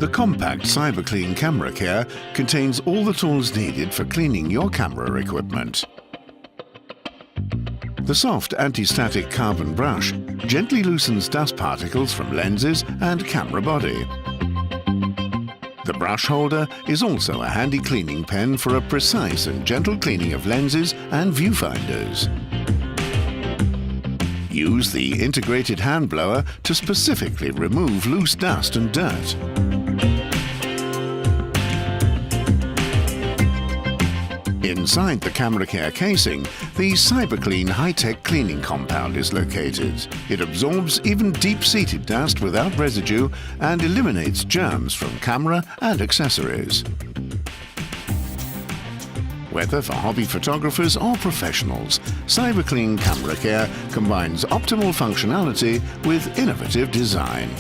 The compact CyberClean Camera Care contains all the tools needed for cleaning your camera equipment. The soft anti-static carbon brush gently loosens dust particles from lenses and camera body. The brush holder is also a handy cleaning pen for a precise and gentle cleaning of lenses and viewfinders. Use the integrated hand blower to specifically remove loose dust and dirt. Inside the Camera Care casing, the CyberClean high-tech cleaning compound is located. It absorbs even deep-seated dust without residue and eliminates germs from camera and accessories. Whether for hobby photographers or professionals, CyberClean Camera Care combines optimal functionality with innovative design.